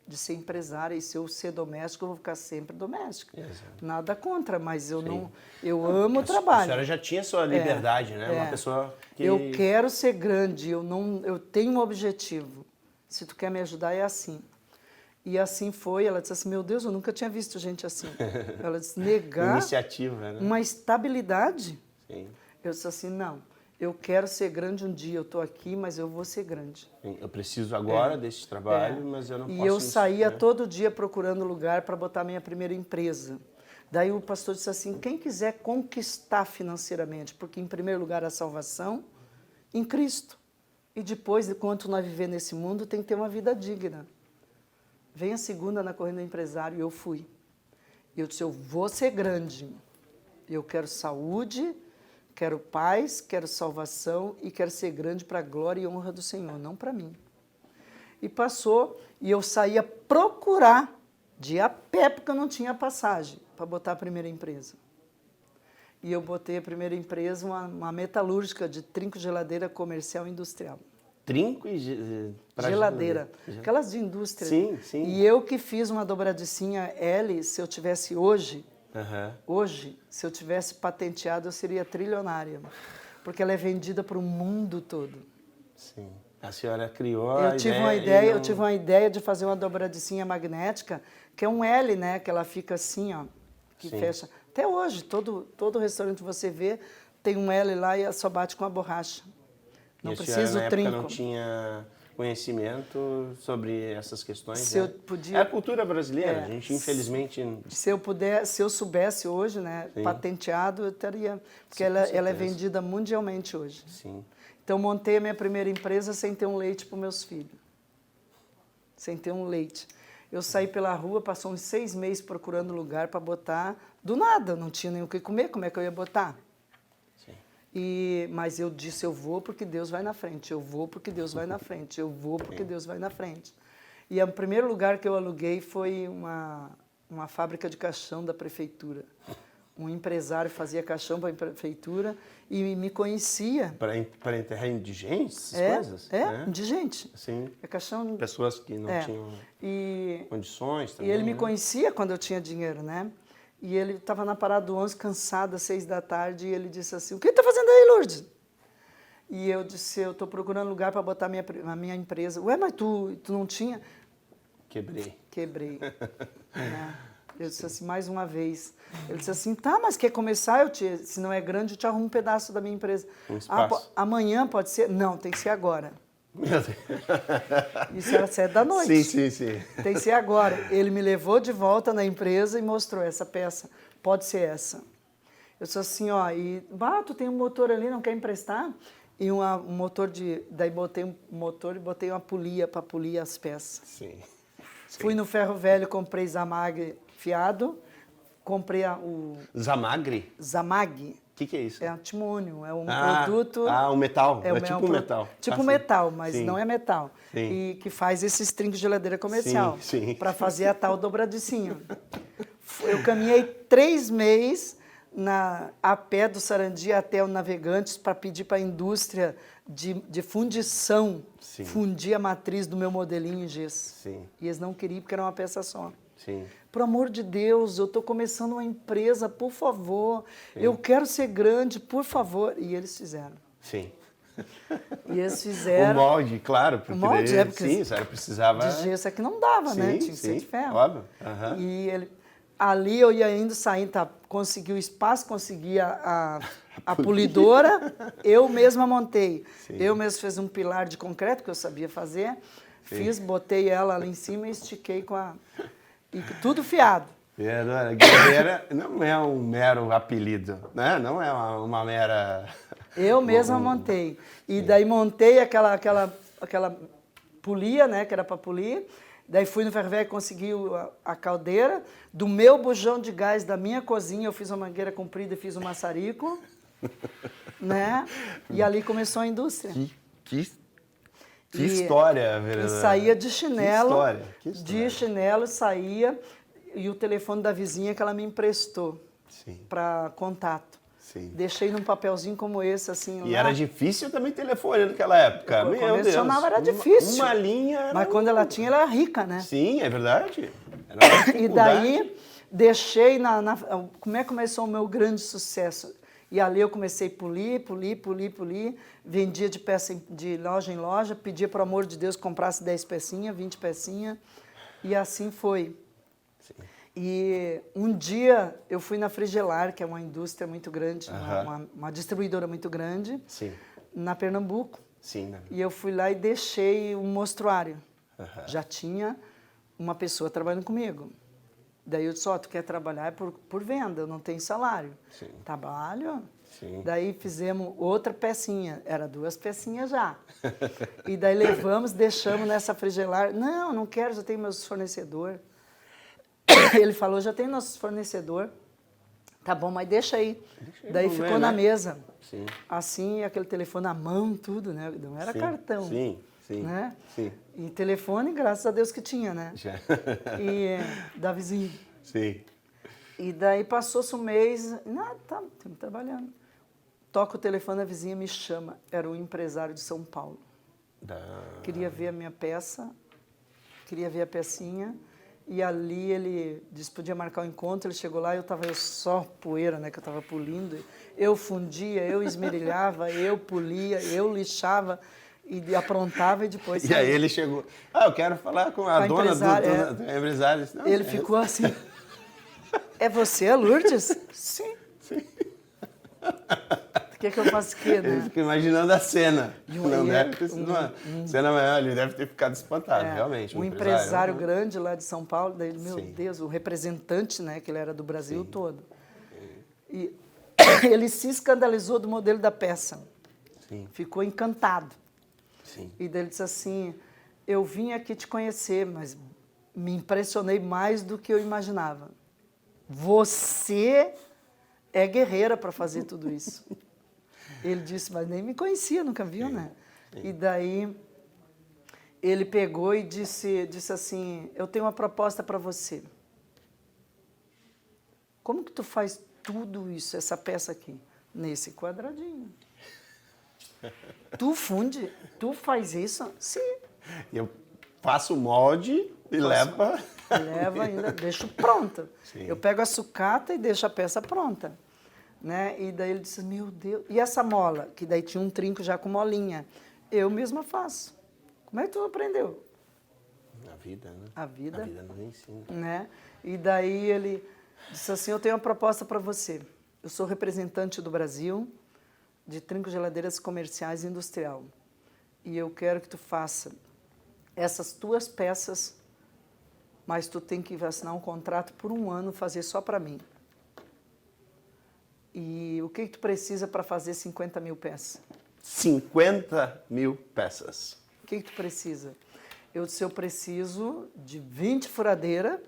de ser empresária, e se eu ser doméstica, eu vou ficar sempre doméstica. Exato. Nada contra, mas eu não... Eu amo o trabalho. A senhora já tinha sua liberdade, né? Uma pessoa que... Eu quero ser grande, eu tenho um objetivo. Se tu quer me ajudar, é assim. E assim foi, ela disse assim, meu Deus, eu nunca tinha visto gente assim. Ela disse, negar iniciativa, né? Uma estabilidade. Sim. Eu disse assim, não, eu quero ser grande um dia, eu estou aqui, mas eu vou ser grande. Sim, eu preciso agora desse trabalho, mas eu não posso... E eu saía todo dia procurando lugar para botar minha primeira empresa. Daí o pastor disse assim, quem quiser conquistar financeiramente, porque em primeiro lugar a salvação em Cristo. E depois, enquanto nós viver nesse mundo, tem que ter uma vida digna. Vem a segunda na corrida do empresário, e eu fui. E eu disse, eu vou ser grande. Eu quero saúde, quero paz, quero salvação e quero ser grande para a glória e honra do Senhor, não para mim. E passou, e eu saía procurar de a pé, porque eu não tinha passagem para botar a primeira empresa. E eu botei a primeira empresa, uma metalúrgica de trinco, geladeira comercial e industrial. Trinco e geladeira. Aquelas de indústria. Sim, sim. E eu que fiz uma dobradicinha L, se eu tivesse hoje, se eu tivesse patenteado, eu seria trilionária. Porque ela é vendida para o mundo todo. Sim. A senhora criou eu tive uma ideia de fazer uma dobradicinha magnética, que é um L, né? Que ela fica assim, ó, que fecha. Até hoje, todo restaurante que você vê tem um L lá e só bate com a borracha. Não precisa o trinco. Não tinha conhecimento sobre essas questões. Se eu podia... É a cultura brasileira, a gente infelizmente... Se eu soubesse hoje, né, patenteado, eu teria, porque ela é vendida mundialmente hoje. Sim. Então, montei a minha primeira empresa sem ter um leite para os meus filhos. Sem ter um leite. Eu saí pela rua, passou uns 6 meses procurando lugar para botar. Do nada, não tinha nem o que comer, como é que eu ia botar? Mas eu disse, eu vou porque Deus vai na frente, eu vou porque Deus vai na frente, eu vou porque Deus vai na frente. E o primeiro lugar que eu aluguei foi uma fábrica de caixão da prefeitura. Um empresário fazia caixão para a prefeitura e me conhecia. Para enterrar indigentes, essas coisas? Indigente. Sim. É caixão... Pessoas que não tinham condições também. E ele me conhecia quando eu tinha dinheiro, né? E ele estava na parada do 11, cansado, às 6 da tarde, e ele disse assim, o que está fazendo aí, Lourdes? E eu disse, eu estou procurando lugar para botar a minha empresa. Ué, mas tu não tinha? Quebrei. Né? Eu disse assim, mais uma vez. Ele disse assim, tá, mas quer começar? Se não é grande, eu te arrumo um pedaço da minha empresa. Amanhã pode ser? Não, tem que ser agora. Meu Deus. Isso era 7 da noite. Sim. Tem que ser agora. Ele me levou de volta na empresa e mostrou essa peça. Pode ser essa. Eu disse assim, ó, tu tem um motor ali, não quer emprestar? E um motor daí botei um motor e botei uma polia para polir as peças. Sim. Fui no Ferro Velho, comprei Zamag fiado, comprei o... Zamagre? Zamag. O que é isso? É antimônio, é um produto... um metal. É tipo um metal. Tipo metal, mas sim. não é metal. Sim. E que faz esses trinques de geladeira comercial. Sim. Para fazer a tal dobradicinha. Eu caminhei 3 meses a pé do Sarandi até o Navegantes para pedir para a indústria de fundição fundir a matriz do meu modelinho em gesso. Sim. E eles não queriam porque era uma peça só. Sim. Por amor de Deus, eu estou começando uma empresa, por favor. Sim. Eu quero ser grande, por favor. E eles fizeram. Sim. E eles fizeram... O molde, claro. Porque o molde, porque sim, você precisava... De gesso é que não dava, né? Tinha que ser de ferro. Óbvio. E ali eu ia indo, saindo, consegui o espaço, consegui a polidora, eu mesma montei. Sim. Eu mesma fiz um pilar de concreto, que eu sabia fazer. Sim. Botei ela ali em cima e estiquei e tudo fiado. Guerreira não é um mero apelido, né? Não é uma mera... Eu mesma montei. E daí montei aquela polia, né? Que era para polir. Daí fui no Ferro Velho e consegui a caldeira. Do meu bujão de gás da minha cozinha, eu fiz uma mangueira comprida e fiz um maçarico. Né? E ali começou a indústria. Que história, vereadora. E saía de chinelo. Que história. De chinelo saía. E o telefone da vizinha que ela me emprestou para contato. Sim. Deixei num papelzinho como esse, assim. E era difícil também telefone naquela época. Meu Deus. Convencional era difícil. Uma linha. Mas quando ela tinha, ela era rica, né? Sim, é verdade. Era e daí, deixei como é que começou o meu grande sucesso? E ali eu comecei a polir. Vendia de peça de loja em loja, pedia, por amor de Deus, que comprasse 10 pecinhas, 20 pecinhas. E assim foi. Sim. E um dia eu fui na Frigelar, que é uma indústria muito grande, uma distribuidora muito grande, na Pernambuco. Sim, né? E eu fui lá e deixei um mostruário. Já tinha uma pessoa trabalhando comigo. Daí eu disse, tu quer trabalhar por venda, eu não tenho salário. Sim. Trabalho. Sim. Daí fizemos outra pecinha, era 2 pecinhas já. E daí levamos, deixamos nessa Frigelar. Não quero, já tenho meus fornecedores. Ele falou, já tem nossos fornecedor. Tá bom, mas deixa aí. Daí ficou na mesa. Sim. Assim, aquele telefone na mão, tudo, né? Não era cartão. Sim. Né? Sim. E telefone, graças a Deus que tinha, né? Já. E da vizinha. Sim. E daí passou-se um mês, estamos trabalhando. Toca o telefone, a vizinha me chama. Era um empresário de São Paulo. Queria ver a minha peça, queria ver a pecinha. E ali ele disse que podia marcar o encontro, ele chegou lá e eu estava só poeira, né, que eu estava polindo. Eu fundia, eu esmerilhava, eu polia, eu lixava e aprontava e depois... E aí ele chegou, eu quero falar com a dona do empresário. Não, ele ficou assim, é você, a Lourdes? Sim. O que eu faço aqui, né? Ele fica imaginando a cena. Não deve ter sido uma cena maior, ele deve ter ficado espantado, realmente. Um empresário grande lá de São Paulo, daí, meu Deus, o representante, né, que ele era do Brasil todo. E ele se escandalizou do modelo da peça. Sim. Ficou encantado. Sim. E daí ele disse assim, eu vim aqui te conhecer, mas me impressionei mais do que eu imaginava. Você é guerreira para fazer tudo isso. Ele disse, mas nem me conhecia, nunca viu, né? E daí ele pegou e disse assim, eu tenho uma proposta para você. Como que tu faz tudo isso, essa peça aqui? Nesse quadradinho. Tu funde? Tu faz isso? Sim. Eu faço o molde e leva. Leva ainda, deixo pronta. Sim. Eu pego a sucata e deixo a peça pronta. Né? E daí ele disse, meu Deus, e essa mola? Que daí tinha um trinco já com molinha. Eu mesma faço. Como é que tu aprendeu? A vida, né? A vida. A vida nos ensina. Né? E daí ele disse assim, eu tenho uma proposta para você. Eu sou representante do Brasil de trinco, geladeiras comerciais e industrial. E eu quero que tu faça essas tuas peças, mas tu tem que assinar um contrato por 1 ano, fazer só para mim. E o que tu precisa para fazer 50 mil peças? 50 mil peças. O que tu precisa? Eu disse, eu preciso de 20 furadeiras,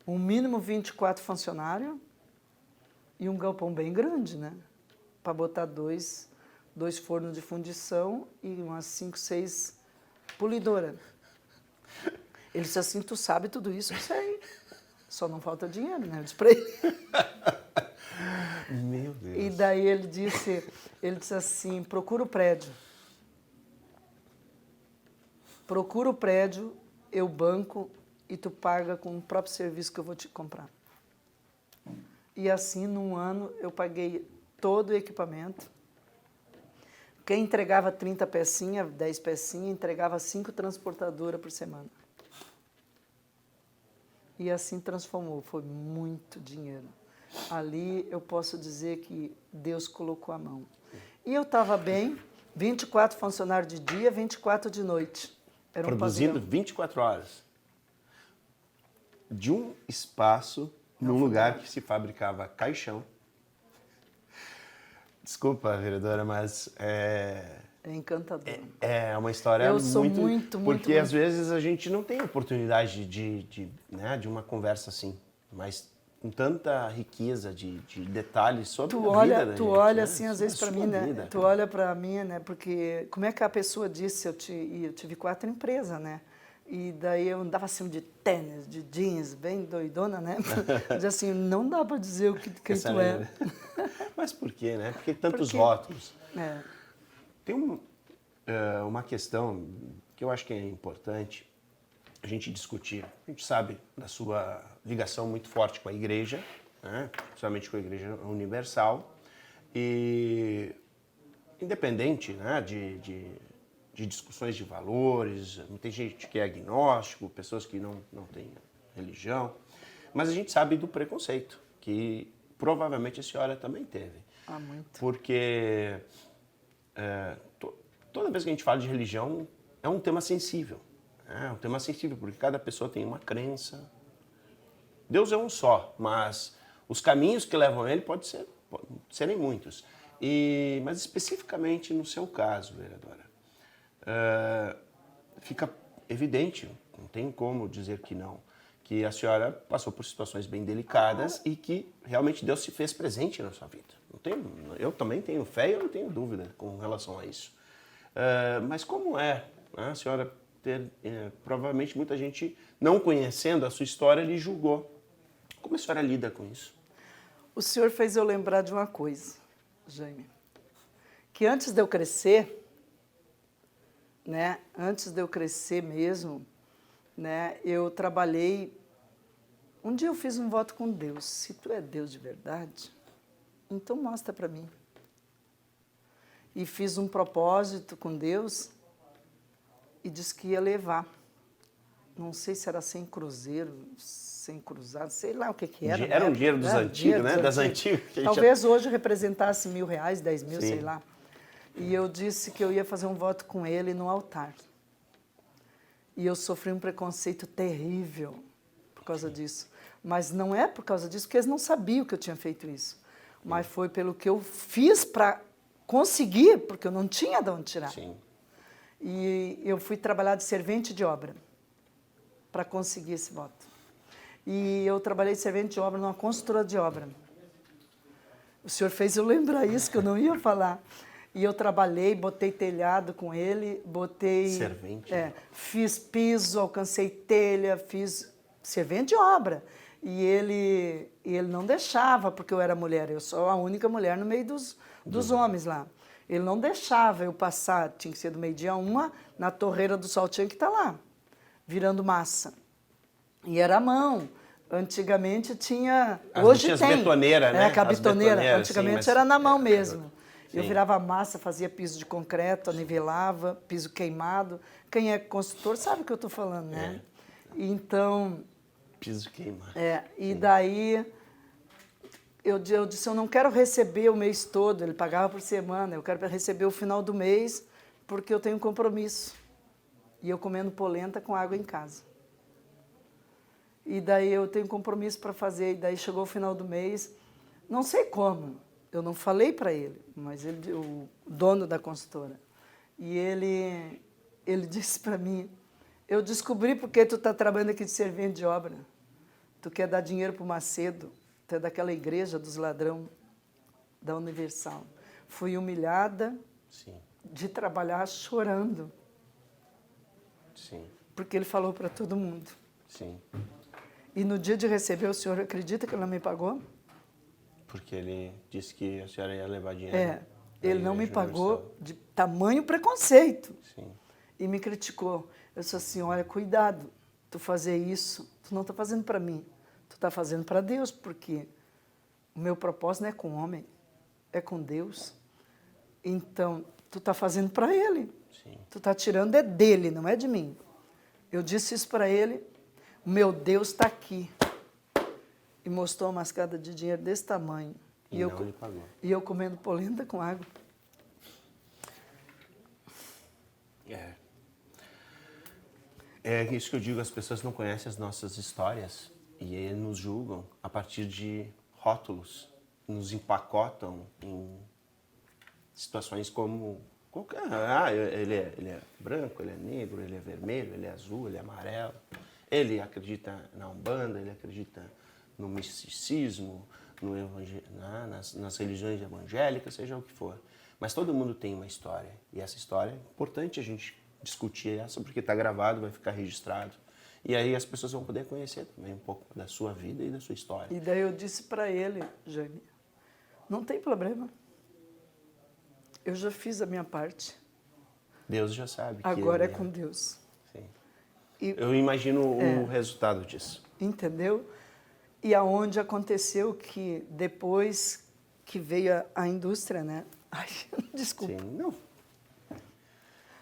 um mínimo 24 funcionários e um galpão bem grande, né? Para botar dois fornos de fundição e umas 5, 6 polidoras. Ele disse assim, tu sabe tudo isso? Eu sei. Só não falta dinheiro, né? Eu disse para ele. Meu Deus. E daí ele disse assim, procura o prédio. Procura o prédio, eu banco e tu paga com o próprio serviço que eu vou te comprar. E assim, num ano, eu paguei todo o equipamento. Quem entregava 30 pecinhas, 10 pecinhas, entregava 5 transportadoras por semana. E assim transformou, foi muito dinheiro. Ali eu posso dizer que Deus colocou a mão. E eu estava bem, 24 funcionários de dia, 24 de noite. Era um Produzindo pavilhão. 24 horas. De um espaço, num lugar que se fabricava caixão. Desculpa, vereadora, mas É encantador. é uma história Eu sou muito... muito, porque muito, às vezes a gente não tem oportunidade de uma conversa assim, mas com tanta riqueza de detalhes sobre a vida da gente. Tu olha né? assim, às Sobre vezes, a para sua mim, né? vida. Tu olha para mim, né? Porque como é que a pessoa disse, eu tive 4 empresas, né? E daí eu andava assim de tênis, de jeans, bem doidona, né? Diz assim, não dá para dizer o que quem tu é. Mas por quê, né? Por que tantos Porque- rótulos? É. Tem uma questão que eu acho que é importante a gente discutir. A gente sabe da sua ligação muito forte com a igreja, né? Principalmente com a Igreja Universal, e independente, né, de discussões de valores, tem gente que é agnóstico, pessoas que não têm religião, mas a gente sabe do preconceito, que provavelmente a senhora também teve. Ah, muito. Porque toda vez que a gente fala de religião, é um tema sensível. É um tema sensível, porque cada pessoa tem uma crença. Deus é um só, mas os caminhos que levam a ele podem serem muitos. Mas especificamente no seu caso, vereadora, fica evidente, não tem como dizer que não, que a senhora passou por situações bem delicadas e que realmente Deus se fez presente na sua vida. Eu também tenho fé e eu não tenho dúvida com relação a isso. Mas como é, né, a senhora ter, provavelmente muita gente não conhecendo a sua história lhe julgou. Como a senhora lida com isso? O senhor fez eu lembrar de uma coisa, Jaime, que antes de eu crescer, né, antes de eu crescer mesmo, né, eu trabalhei. Um dia eu fiz um voto com Deus. Se tu é Deus de verdade, então mostra para mim. E fiz um propósito com Deus e disse que ia levar. Não sei se era 100 cruzeiros, 100 cruzados, sei lá o que era. Era um dinheiro dos antigos, né? Das antigas. Talvez hoje representasse R$1.000, 10 mil, Sim. sei lá. E eu disse que eu ia fazer um voto com ele no altar. E eu sofri um preconceito terrível por causa disso. Mas não é por causa disso, porque eles não sabiam que eu tinha feito isso. Mas foi pelo que eu fiz para consegui, porque eu não tinha de onde tirar. Sim. E eu fui trabalhar de servente de obra para conseguir esse voto. E eu trabalhei de servente de obra numa construtora de obra. O senhor fez eu lembrar isso, que eu não ia falar. E eu trabalhei, botei telhado com ele, botei... Servente? Fiz piso, alcancei telha, fiz servente de obra. E ele não deixava, porque eu era mulher, eu sou a única mulher no meio dos homens lá. Ele não deixava eu passar, tinha que ser do meio-dia a 1, na torreira do sol tinha que estar lá, virando massa. E era à mão. Antigamente tinha... Hoje tem. As betoneiras, né? É, a betoneira. Antigamente sim, era na mão mesmo. Sim. Eu virava massa, fazia piso de concreto, anivelava, piso queimado. Quem é construtor sabe o que eu estou falando, né? Então... Piso queimado. E daí eu disse, eu não quero receber o mês todo, ele pagava por semana, eu quero receber o final do mês, porque eu tenho um compromisso. E eu comendo polenta com água em casa. E daí eu tenho compromisso para fazer, e daí chegou o final do mês, não sei como, eu não falei para ele, mas ele, o dono da consultora, e ele disse para mim, eu descobri porque tu está trabalhando aqui de servente de obra, tu quer dar dinheiro para o Macedo, tu é daquela igreja dos ladrão da Universal. Fui humilhada Sim. de trabalhar chorando, Sim. porque ele falou para todo mundo. Sim. E no dia de receber, o senhor acredita que ele não me pagou? Porque ele disse que a senhora ia levar dinheiro. Ele não me pagou de tamanho preconceito. Sim. E me criticou. Eu disse assim, olha, cuidado, tu fazer isso, tu não está fazendo para mim, tu está fazendo para Deus, porque o meu propósito não é com o homem, é com Deus. Então, tu está fazendo para Ele. Sim. Tu está tirando é dele, não é de mim. Eu disse isso para ele, o meu Deus está aqui. E mostrou uma mascada de dinheiro desse tamanho. E não lhe pagou. E eu comendo polenta com água. É isso que eu digo, as pessoas não conhecem as nossas histórias e eles nos julgam a partir de rótulos, nos empacotam em situações como qualquer, ele é branco, ele é negro, ele é vermelho, ele é azul, ele é amarelo, ele acredita na Umbanda, ele acredita no misticismo, nas religiões evangélicas, seja o que for. Mas todo mundo tem uma história e essa história é importante a gente discutir essa, porque está gravado, vai ficar registrado. E aí as pessoas vão poder conhecer também um pouco da sua vida e da sua história. E daí eu disse para ele, Jane, não tem problema. Eu já fiz a minha parte. Deus já sabe. Agora é com Deus. Sim. E, eu imagino o resultado disso. Entendeu? E aonde aconteceu que depois que veio a indústria, né? Ai, desculpa. Sim, não.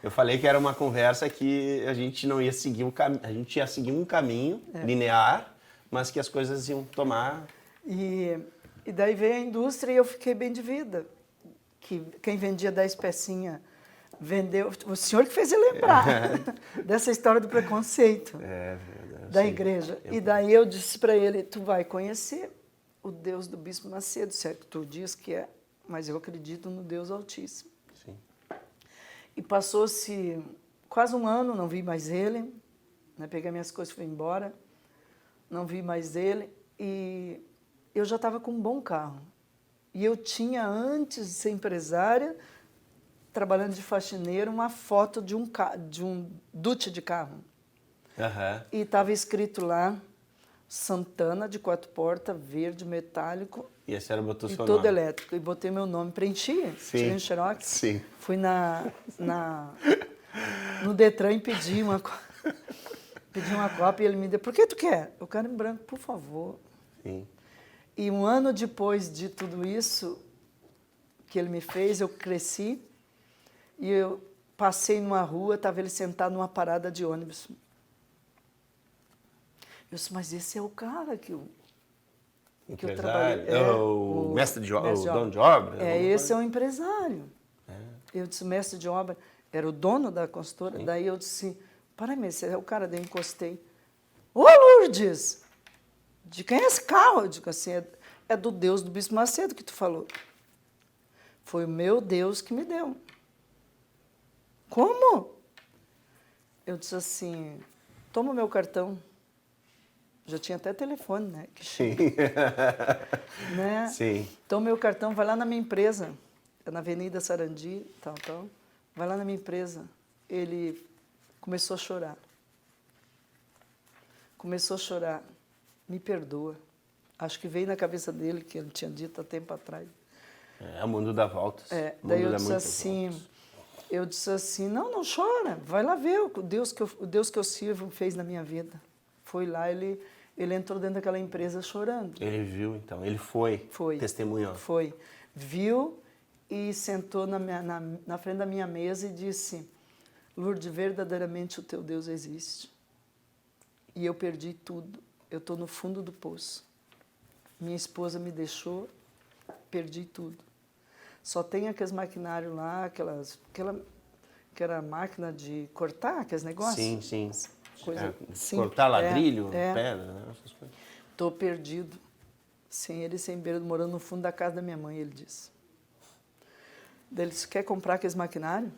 Eu falei que era uma conversa que a gente não ia seguir a gente ia seguir um caminho linear, mas que as coisas iam tomar. E daí veio a indústria e eu fiquei bem de vida. Que quem vendia 10 pecinhas vendeu. O senhor que fez eu lembrar dessa história do preconceito da igreja. E daí eu disse para ele: tu vai conhecer o Deus do Bispo Macedo, certo? Tu diz que é, mas eu acredito no Deus Altíssimo. Sim. E passou-se quase um ano, não vi mais ele, né? Peguei minhas coisas e fui embora, não vi mais ele, e eu já estava com um bom carro. E eu tinha, antes de ser empresária, trabalhando de faxineiro, uma foto de um Dutch de carro. Uhum. E estava escrito lá, Santana, de 4 portas, verde, metálico. E a senhora botou seu todo nome. Elétrico. E botei meu nome, preenchi, tirei um xerox. Sim. Fui no Detran e pedi uma cópia e ele me deu. Por que tu quer? Eu quero em branco, por favor. Sim. E um ano depois de tudo isso que ele me fez, eu cresci e eu passei numa rua, estava ele sentado numa parada de ônibus. Eu disse, mas esse é o cara que eu trabalhei. O mestre de obra, o dono de obra? Esse é o empresário. Eu disse, mestre de obra, era o dono da consultora. Sim. Daí eu disse, para mim, esse é o cara, daí encostei. Ô, Lourdes, de quem é esse carro? Eu digo assim, é do Deus do Bispo Macedo que tu falou. Foi o meu Deus que me deu. Como? Eu disse assim, toma o meu cartão. Já tinha até telefone, né? Que Sim. né? Sim. Toma o meu cartão, vai lá na minha empresa. É na Avenida Sarandi, tal. Vai lá na minha empresa. Ele começou a chorar. Começou a chorar. Me perdoa. Acho que veio na cabeça dele, que ele tinha dito há tempo atrás. O mundo dá voltas. O Daí mundo eu dá disse muitas assim, voltas. não chora, vai lá ver o Deus que eu sirvo fez na minha vida. Foi lá, ele entrou dentro daquela empresa chorando. Ele viu, então, ele foi. Testemunhou. Foi. Viu e sentou na frente da minha mesa e disse, Lourdes, verdadeiramente o teu Deus existe. E eu perdi tudo. Eu estou no fundo do poço. Minha esposa me deixou, perdi tudo. Só tem aqueles maquinários lá, aquela máquina de cortar, aqueles negócios. Sim. Coisa Cortar ladrilho, pedra, né? Essas coisas. Estou perdido. Sem ele, sem beira, morando no fundo da casa da minha mãe, ele disse. Daí ele disse, quer comprar aqueles maquinários?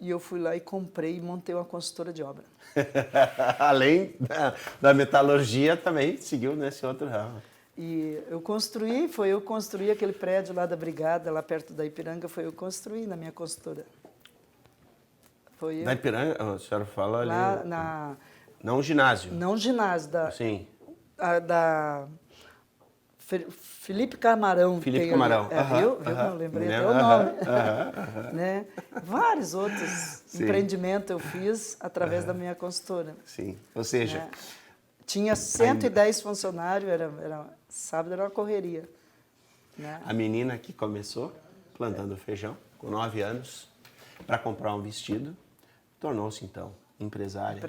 E eu fui lá e comprei e montei uma consultora de obra. Além da metalurgia, também seguiu nesse outro ramo. E eu construí aquele prédio lá da Brigada, lá perto da Ipiranga, foi eu construí na minha consultora. Foi eu. Da Ipiranga, a senhora fala ali... Lá Não o ginásio. Não o ginásio, Sim. Da Felipe Camarão. Felipe Camarão. Viu? Eu lembrei até o nome. Né? Vários outros empreendimentos eu fiz através da minha consultora. Sim, ou seja... Né? Tinha 110 funcionários, sábado era uma correria. Né? A menina que começou plantando feijão, com 9 anos, para comprar um vestido, tornou-se, então, empresária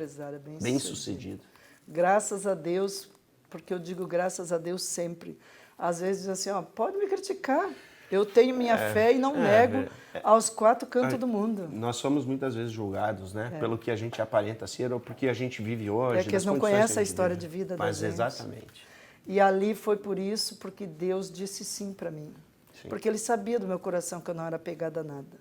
bem sucedida. Graças a Deus, porque eu digo graças a Deus sempre. Às vezes diz assim, pode me criticar. Eu tenho minha fé e não nego aos 4 cantos do mundo. Nós somos muitas vezes julgados, né? Pelo que a gente aparenta ser ou porque a gente vive hoje. É que eles não conhecem a história de vida da gente. Mas exatamente. E ali foi por isso, porque Deus disse sim para mim. Sim. Porque Ele sabia do meu coração que eu não era apegada a nada.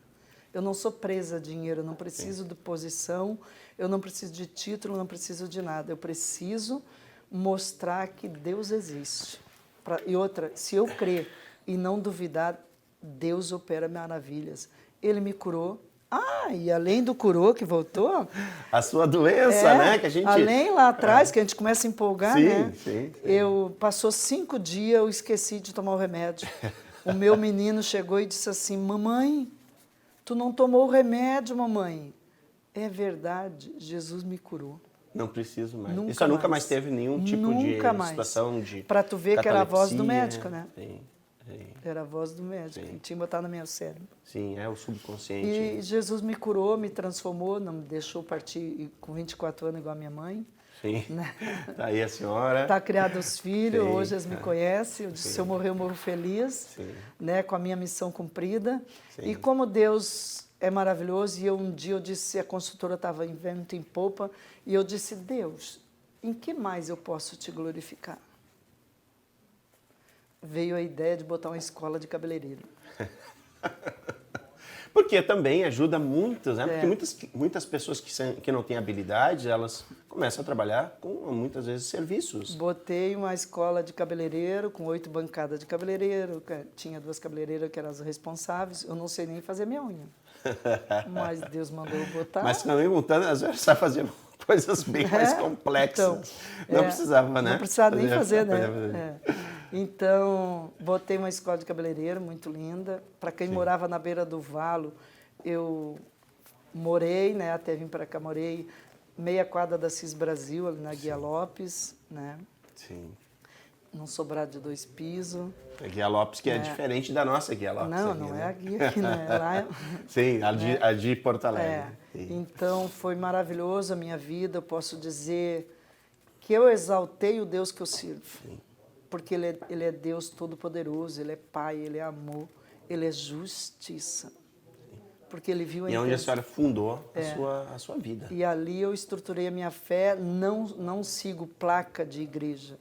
Eu não sou presa a dinheiro, eu não preciso de posição, eu não preciso de título, não preciso de nada. Eu preciso mostrar que Deus existe. E outra, se eu crer e não duvidar, Deus opera maravilhas. Ele me curou. E além do curou que voltou... A sua doença, né? Que a gente... Além lá atrás, que a gente começa a empolgar, né? Sim. Passou 5 dias, eu esqueci de tomar o remédio. O meu menino chegou e disse assim, mamãe, tu não tomou o remédio, mamãe. É verdade, Jesus me curou. Não preciso mais. Isso nunca mais teve nenhum tipo de situação de... Para tu ver que era a voz do médico, né? Sim. Era a voz do médico, que tinha botado no meu cérebro. Sim, é o subconsciente. E Jesus me curou, me transformou, não me deixou partir com 24 anos igual a minha mãe. Sim, né? Tá aí a senhora. Tá criado os filhos, hoje eles me conhecem. Eu disse, se eu morrer, eu morro feliz, né? Com a minha missão cumprida. E como Deus é maravilhoso, e um dia eu disse, a consultora estava em vento em popa, e eu disse, Deus, em que mais eu posso te glorificar? Veio a ideia de botar uma escola de cabeleireiro. Porque também ajuda muitos, né? Porque muitas pessoas que não têm habilidade, elas começam a trabalhar com, muitas vezes, serviços. Botei uma escola de cabeleireiro, com 8 bancadas de cabeleireiro, tinha 2 cabeleireiras que eram as responsáveis, eu não sei nem fazer minha unha. Mas Deus mandou eu botar. Mas também montando, às vezes, vai fazer coisas bem mais complexas. Então, não precisava, né? Não precisava nem fazer, né? Então, botei uma escola de cabeleireiro muito linda. Para quem morava na beira do valo, eu morei, né? Até vim para cá, morei meia quadra da CIS Brasil, ali na Guia Lopes, né? Sim. Num sobrado de 2 pisos. A Guia Lopes, que é diferente da nossa Guia Lopes. Não, aqui, não né? é a Guia aqui, né? Lá Sim, a de Porto Alegre. Então, foi maravilhoso a minha vida. Eu posso dizer que eu exaltei o Deus que eu sirvo. Sim. Porque ele é Deus Todo-Poderoso, Ele é Pai, Ele é amor, Ele é justiça. Porque Ele viu a onde a senhora fundou a sua vida. E ali eu estruturei a minha fé, não sigo placa de igreja.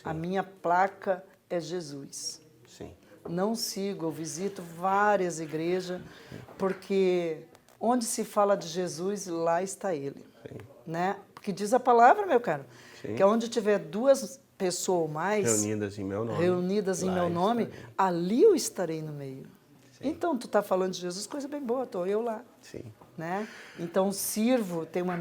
A minha placa é Jesus. Sim. Não sigo, eu visito várias igrejas, porque onde se fala de Jesus, lá está Ele. Sim. Né? Porque diz a palavra, meu caro, Sim. que onde tiver duas pessoas ou mais Reunidas em meu nome. Reunidas em lá meu nome, estarei. ali eu estarei no meio. Sim. Então, tu está falando de Jesus, coisa bem boa, estou eu lá. Sim. Né? Então, sirvo, tenho a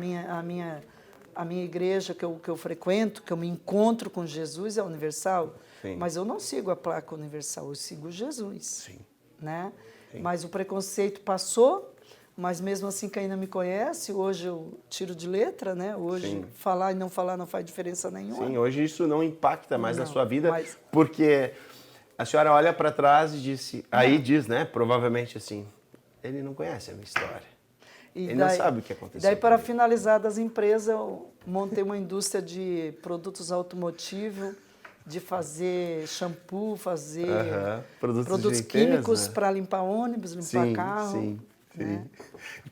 minha igreja que eu frequento, que eu me encontro com Jesus, é universal, Sim. mas eu não sigo a placa universal, eu sigo Jesus. Sim. Né? Sim. Mas o preconceito passou, mas mesmo assim quem não me conhece, hoje eu tiro de letra, né? Hoje Sim. falar e não falar não faz diferença nenhuma. Sim, hoje isso não impacta mais na Não, sua vida, mas- porque a senhora olha para trás e disse, aí diz, né, provavelmente assim, ele não conhece a minha história. E Ele não sabe o que aconteceu Daí, para comigo. finalizar das empresas, eu montei uma indústria de produtos automotivos, de fazer shampoo, fazer Aham, produtos de limpeza. químicos para limpar ônibus, limpar carro. Sim, né?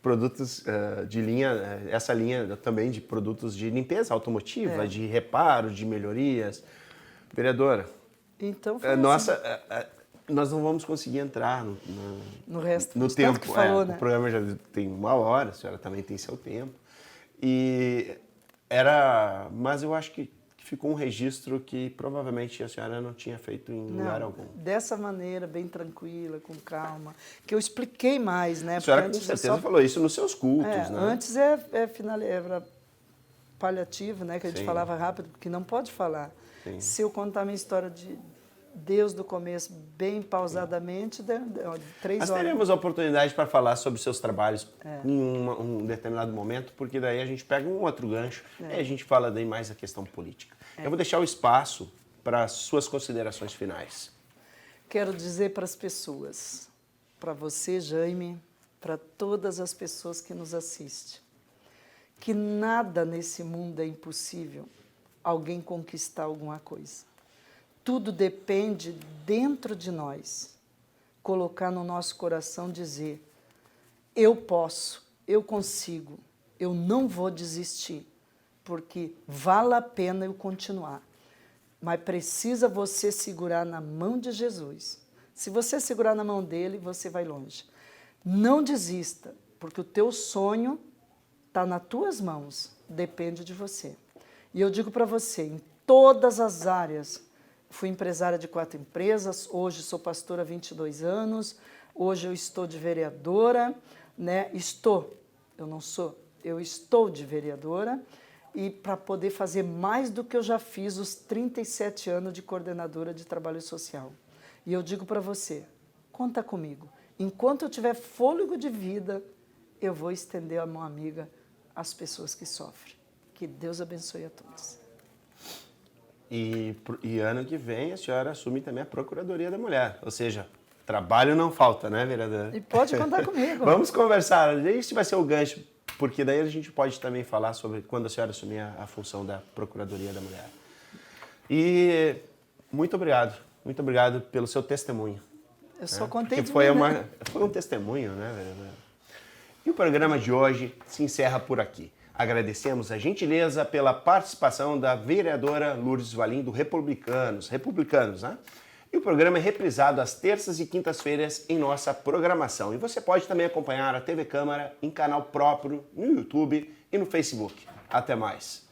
Produtos de linha, essa linha também de produtos de limpeza automotiva, É. de reparo, de melhorias. Vereadora, Então, foi assim, nós não vamos conseguir entrar no resto no do tanto tempo. que falou, né? O programa já tem 1 hora, a senhora também tem seu tempo. Mas eu acho que ficou um registro que provavelmente a senhora não tinha feito em lugar algum. Dessa maneira, bem tranquila, com calma, que eu expliquei mais, né? A senhora Porque com antes certeza falou isso nos seus cultos, né? Antes era paliativo, né? Que a gente Sim. falava rápido, porque não pode falar. Sim. Se eu contar a minha história de Deus do começo, bem pausadamente, de 3 Nós horas. teremos a oportunidade para falar sobre seus trabalhos É. em um determinado momento, porque daí a gente pega um outro gancho e a gente fala daí mais a questão política. Eu vou deixar o espaço para as suas considerações finais. Quero dizer para as pessoas, para você, Jaime, para todas as pessoas que nos assistem, que nada nesse mundo é impossível alguém conquistar alguma coisa. Tudo depende dentro de nós. Colocar no nosso coração, dizer, eu posso, eu consigo, eu não vou desistir, porque vale a pena eu continuar. Mas precisa você segurar na mão de Jesus. Se você segurar na mão dele, você vai longe. Não desista, porque o teu sonho está nas tuas mãos, depende de você. E eu digo para você, em todas as áreas, fui empresária de 4 empresas, hoje sou pastora há 22 anos, hoje eu estou de vereadora, né? Eu não sou, eu estou de vereadora, e para poder fazer mais do que eu já fiz os 37 anos de coordenadora de trabalho social. E eu digo para você, conta comigo. Enquanto eu tiver fôlego de vida, eu vou estender a mão amiga às pessoas que sofrem. Que Deus abençoe a todos. E ano que vem a senhora assume também a Procuradoria da Mulher. Ou seja, trabalho não falta, né, vereadora? E pode contar comigo. Vamos conversar. Esse vai ser o gancho, porque daí a gente pode também falar sobre quando a senhora assumir a função da Procuradoria da Mulher. E muito obrigado pelo seu testemunho. Eu só contei Porque de foi, mim, né? foi um testemunho, né, vereadora? E o programa de hoje se encerra por aqui. Agradecemos a gentileza pela participação da vereadora Lourdes Valim do Republicanos, né? E o programa é reprisado às terças e quintas-feiras em nossa programação. E você pode também acompanhar a TV Câmara em canal próprio no YouTube e no Facebook. Até mais!